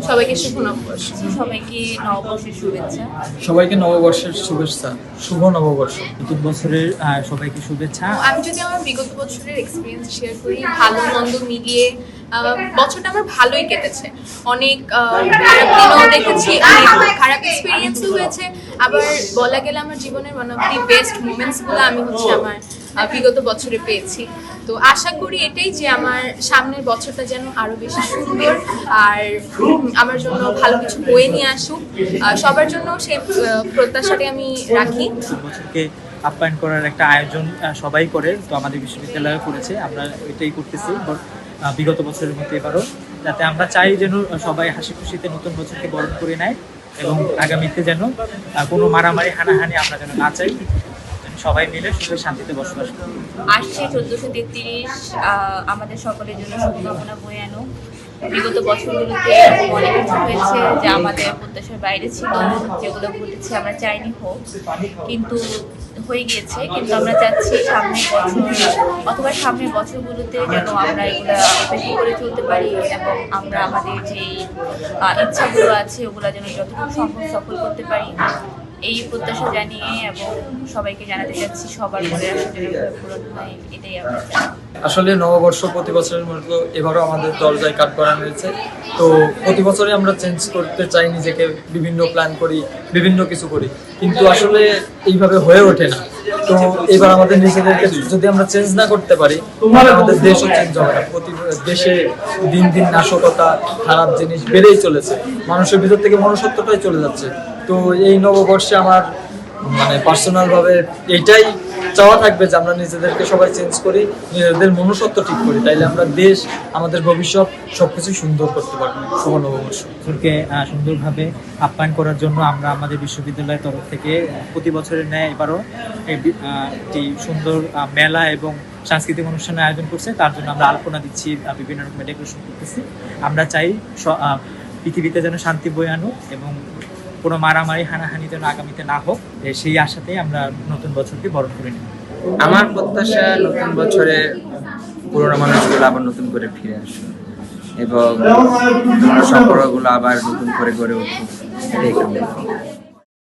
সবাইকে শুভ নববর্ষ। সবাইকে নববর্ষের শুভেচ্ছা। সবাইকে নববর্ষের শুভেচ্ছা, শুভ নববর্ষ। নতুন বছরের সবাইকে শুভেচ্ছা। আমি যদি আমার বিগত বছরের এক্সপিরিয়েন্স শেয়ার করি, ভালো মন্দ মিলিয়ে বছরটা আমার ভালোই কেটেছে। অনেক খারাপ দিনও দেখেছি, অনেক খারাপ এক্সপিরিয়েন্সও হয়েছে। আবার বলা গেলে আমার জীবনের ওয়ান অফ দি বেস্ট মোমেন্টসগুলো আমি আমার বিগত বছরে পেয়েছি। তো আশা করি এটাই যে আমার সামনের বছরটা যেন আরো বেশি সুন্দর আর আমার জন্য ভালো কিছু বয়ে নিয়ে আসুক। সবার জন্য সেই প্রত্যাশাটাই আমি রাখি। বছরকে আপ্যায়ন করার একটা আয়োজন সবাই করে, তো আমাদের বিশ্ববিদ্যালয়ে করেছে, আমরা এটাই করতেছি বিগত বছরের মতো এবারও, যাতে আমরা চাই যেন সবাই হাসি খুশিতে নতুন বছরকে বরণ করে নেয় এবং আগামীতে যেন কোনো মারামারি হানাহানি আমরা যেন না চাই, সবাই মিলে সুখে শান্তিতে বসবাস করি। আসছে 1433 আমাদের সকলের জন্য শুভকামনা বয়ে আনুক। বিগত বছরগুলোতে অনেক কিছু হয়েছে যা আমাদের প্রত্যাশার বাইরে ছিল, যেগুলো ঘটেছে আমরা চাইনি হোক, কিন্তু হয়ে গিয়েছে। কিন্তু আমরা চাচ্ছি সামনের বছর অথবা সামনের বছরগুলোতে যেন আমরা এগুলো উপেক্ষা করে চলতে পারি এবং আমরা আমাদের যেই ইচ্ছাগুলো আছে ওগুলো যেন যতটুকু সম্ভব সফল করতে পারি, এই প্রত্যাশা জানিয়ে এবং সবাইকে জানাতে চাচ্ছি সবার মনে আশা যেন পূরণ হয়, এটাই আমরা চাই। আসলে নববর্ষ প্রতি বছরের মতো এবারও আমাদের দরজায় কাঠ করা হয়েছে। তো প্রতি বছরে আমরা চেঞ্জ করতে চাই, নিজেকে বিভিন্ন প্ল্যান করি, বিভিন্ন কিছু করি, কিন্তু আসলে এইভাবে হয়ে ওঠে না। তো এবার আমাদের নিজেদেরকে যদি আমরা চেঞ্জ না করতে পারি, আমাদের দেশও চেঞ্জ হবে না। প্রতি দেশে দিন দিন নাশকতা, খারাপ জিনিস বেড়েই চলেছে, মানুষের ভিতর থেকে মনুষ্যত্বটাই চলে যাচ্ছে। তো এই নববর্ষে আমার পার্সোনালভাবে এইটাই চাওয়া থাকবে যে আমরা নিজেদেরকে সবাই চেঞ্জ করি, নিজেদের মনুষ্যত্ব ঠিক করি, তাইলে আমরা দেশ, আমাদের ভবিষ্যৎ সবকিছু সুন্দর করতে পারবো। শুভ নববর্ষ। বছরকে সুন্দরভাবে আপ্যায়ন করার জন্য আমরা আমাদের বিশ্ববিদ্যালয়ের তরফ থেকে প্রতি বছরের ন্যায় এবারও একটি সুন্দর মেলা এবং সাংস্কৃতিক অনুষ্ঠানের আয়োজন করছে। তার জন্য আমরা আলপনা দিচ্ছি, বিভিন্ন রকমের ডেকোরেশন করতেছি। আমরা চাই পৃথিবীতে যেন শান্তি বয়ে আনুক এবং কোনো মারামারি হানাহানি যেন আগামীতে না হোক, সেই আশাতেই আমরা নতুন বছরকে বরণ করে নিই। আমার প্রত্যাশা নতুন বছরে পুরোনো মানুষগুলো আবার নতুন করে ফিরে আসুন এবং সম্পর্কগুলো আবার নতুন করে গড়ে উঠুক, এটাই কামনা করি।